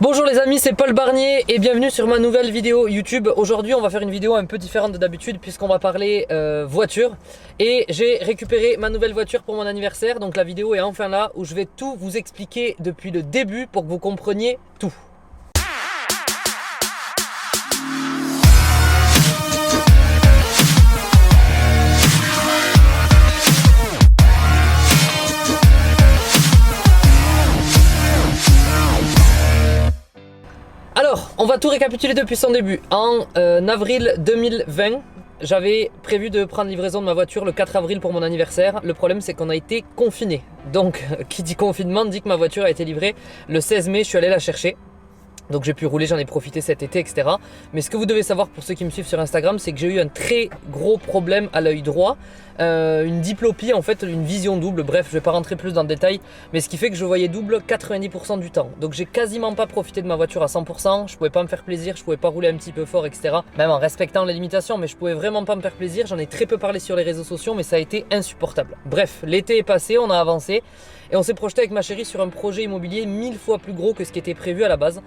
Bonjour les amis, c'est Paul Barnier et bienvenue sur ma nouvelle vidéo YouTube. Aujourd'hui on va faire une vidéo un peu différente de d'habitude puisqu'on va parler voiture. Et j'ai récupéré ma nouvelle voiture pour mon anniversaire. Donc la vidéo est enfin là où je vais tout vous expliquer depuis le début pour que vous compreniez tout. Alors, on va tout récapituler depuis son début. En avril 2020, j'avais prévu de prendre livraison de ma voiture le 4 avril pour mon anniversaire. Le problème, c'est qu'on a été confinés. Donc, qui dit confinement dit que ma voiture a été livrée le 16 mai, je suis allé la chercher. Donc j'ai pu rouler, j'en ai profité cet été, etc. Mais ce que vous devez savoir pour ceux qui me suivent sur Instagram, c'est que j'ai eu un très gros problème à l'œil droit. Une diplopie, en fait, une vision double. Bref, je vais pas rentrer plus dans le détail. Mais ce qui fait que je voyais double 90% du temps. Donc j'ai quasiment pas profité de ma voiture à 100%. Je pouvais pas me faire plaisir, je pouvais pas rouler un petit peu fort, etc. Même en respectant les limitations, mais je pouvais vraiment pas me faire plaisir. J'en ai très peu parlé sur les réseaux sociaux, mais ça a été insupportable. Bref, l'été est passé, on a avancé. Et on s'est projeté avec ma chérie sur un projet immobilier 1000 fois plus gros que ce qui était prévu à la base.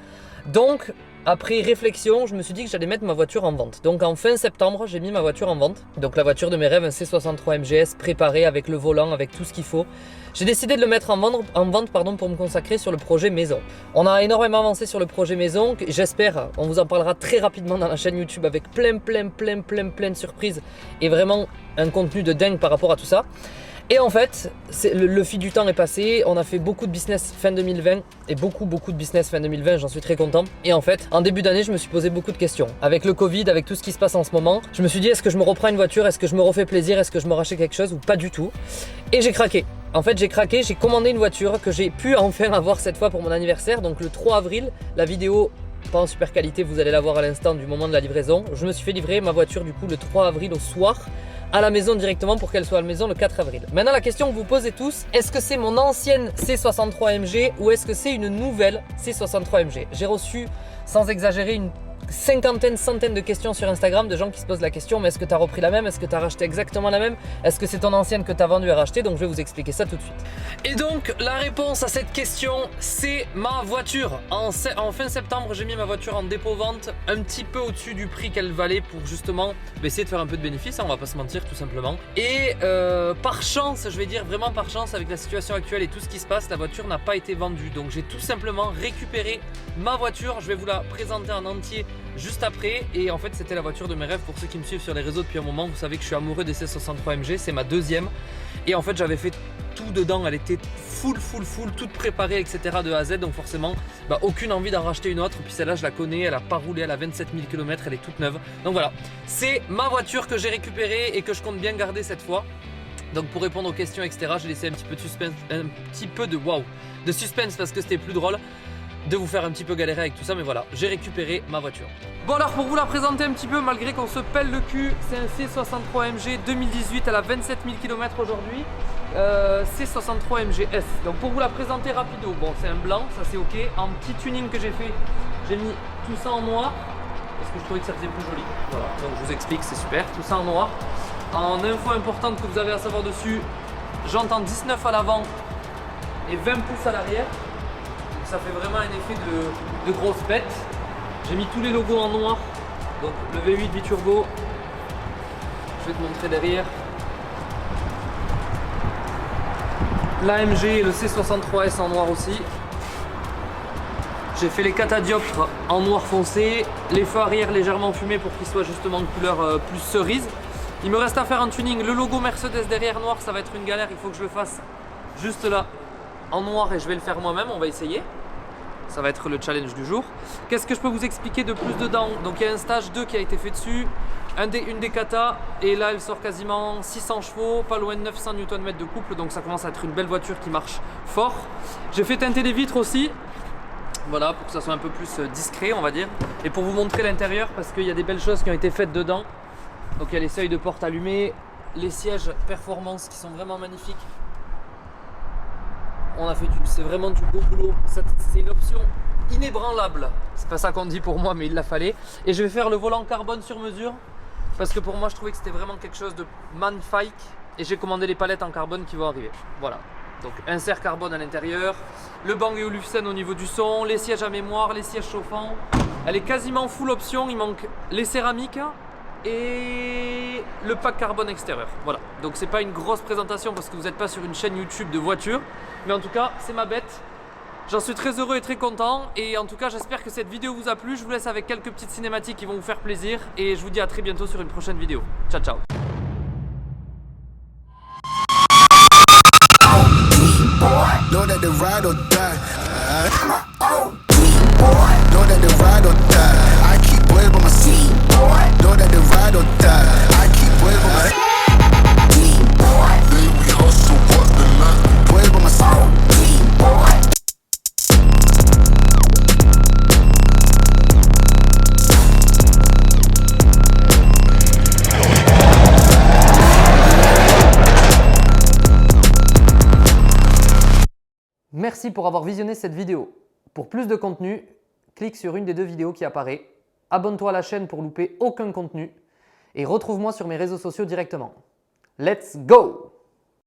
Donc, après réflexion, je me suis dit que j'allais mettre ma voiture en vente. Donc en fin septembre, j'ai mis ma voiture en vente. Donc la voiture de mes rêves, un C63 MGS préparé avec le volant, avec tout ce qu'il faut. J'ai décidé de le mettre en vente pour me consacrer sur le projet maison. On a énormément avancé sur le projet maison. J'espère, on vous en parlera très rapidement dans la chaîne YouTube avec plein de surprises. Et vraiment un contenu de dingue par rapport à tout ça. Et en fait, le fil du temps est passé, on a fait beaucoup de business fin 2020 et beaucoup de business fin 2020, j'en suis très content. Et en fait, en début d'année, je me suis posé beaucoup de questions. Avec le Covid, avec tout ce qui se passe en ce moment, je me suis dit est-ce que je me reprends une voiture, est-ce que je me refais plaisir, est-ce que je me rachète quelque chose ou pas du tout. Et j'ai craqué. En fait, j'ai craqué, j'ai commandé une voiture que j'ai pu enfin avoir cette fois pour mon anniversaire. Donc le 3 avril, la vidéo pas en super qualité, vous allez la voir à l'instant du moment de la livraison. Je me suis fait livrer ma voiture du coup le 3 avril au soir à la maison directement pour qu'elle soit à la maison le 4 avril. Maintenant la question que vous posez tous, est-ce que c'est mon ancienne C63 MG ou est-ce que c'est une nouvelle C63 MG? J'ai reçu, sans exagérer, une centaine de questions sur Instagram de gens qui se posent la question mais est-ce que tu as repris la même? Est-ce que tu as racheté exactement la même? Est-ce que c'est ton ancienne que tu as vendue et rachetée? Donc je vais vous expliquer ça tout de suite. Et donc la réponse à cette question, c'est ma voiture. En fin septembre, j'ai mis ma voiture en dépôt-vente un petit peu au-dessus du prix qu'elle valait pour justement essayer de faire un peu de bénéfice, hein, on va pas se mentir tout simplement. Et par chance, je vais dire vraiment par chance avec la situation actuelle et tout ce qui se passe, la voiture n'a pas été vendue. Donc j'ai tout simplement récupéré ma voiture, je vais vous la présenter en entier juste après. Et en fait c'était la voiture de mes rêves. Pour ceux qui me suivent sur les réseaux depuis un moment, vous savez que je suis amoureux des C63 MG, c'est ma deuxième. Et en fait j'avais fait tout dedans, elle était full, toute préparée, etc. de A à Z. Donc forcément aucune envie d'en racheter une autre. Puis celle-là je la connais, elle a pas roulé, elle a 27 000 km, elle est toute neuve. Donc voilà, c'est ma voiture que j'ai récupérée et que je compte bien garder cette fois. Donc pour répondre aux questions, etc. j'ai laissé un petit peu de suspense, de suspense parce que c'était plus drôle de vous faire un petit peu galérer avec tout ça, mais voilà, j'ai récupéré ma voiture. Bon alors pour vous la présenter un petit peu, malgré qu'on se pèle le cul, c'est un C63 MG 2018, elle a 27 000 km aujourd'hui, C63 MGS. Donc pour vous la présenter rapido, bon c'est un blanc, ça c'est ok. En petit tuning que j'ai fait, j'ai mis tout ça en noir, parce que je trouvais que ça faisait plus joli. Voilà, donc je vous explique, c'est super, tout ça en noir. En info importante que vous avez à savoir dessus, j'entends 19 à l'avant et 20 pouces à l'arrière. Ça fait vraiment un effet de grosse bête. J'ai mis tous les logos en noir. Donc le V8 biturbo. Je vais te montrer derrière. L'AMG et le C63S en noir aussi. J'ai fait les catadioptres en noir foncé. Les feux arrière légèrement fumés pour qu'ils soient justement de couleur plus cerise. Il me reste à faire un tuning. Le logo Mercedes derrière noir, ça va être une galère. Il faut que je le fasse juste là en noir et je vais le faire moi-même. On va essayer. Ça va être le challenge du jour. Qu'est-ce que je peux vous expliquer de plus dedans? Donc il y a un stage 2 qui a été fait dessus, une des kata, et là elle sort quasiment 600 chevaux, pas loin de 900 Nm de couple, donc ça commence à être une belle voiture qui marche fort. J'ai fait teinter les vitres aussi, voilà, pour que ça soit un peu plus discret on va dire, et pour vous montrer l'intérieur parce qu'il y a des belles choses qui ont été faites dedans. Donc il y a les seuils de porte allumés, les sièges performance qui sont vraiment magnifiques. On a fait c'est vraiment du beau boulot, c'est une option inébranlable. C'est pas ça qu'on dit pour moi mais il la fallait. Et je vais faire le volant carbone sur mesure parce que pour moi je trouvais que c'était vraiment quelque chose de magnifique et j'ai commandé les palettes en carbone qui vont arriver. Voilà. Donc insert carbone à l'intérieur, le Bang & Olufsen au niveau du son, les sièges à mémoire, les sièges chauffants. Elle est quasiment full option, il manque les céramiques et le pack carbone extérieur. Voilà, donc c'est pas une grosse présentation parce que vous n'êtes pas sur une chaîne YouTube de voiture, mais en tout cas c'est ma bête. J'en suis très heureux et très content, et en tout cas j'espère que cette vidéo vous a plu. Je vous laisse avec quelques petites cinématiques qui vont vous faire plaisir et je vous dis à très bientôt sur une prochaine vidéo. Ciao ciao. Know that the ride or die. Know that the ride or die. I keep boys by my seat. Know that the ride or die. I keep boys by my seat. Then we hustle, what the night. Boys by my seat. Merci pour avoir visionné cette vidéo. Pour plus de contenu, clique sur une des deux vidéos qui apparaît, abonne-toi à la chaîne pour louper aucun contenu et retrouve-moi sur mes réseaux sociaux directement. Let's go!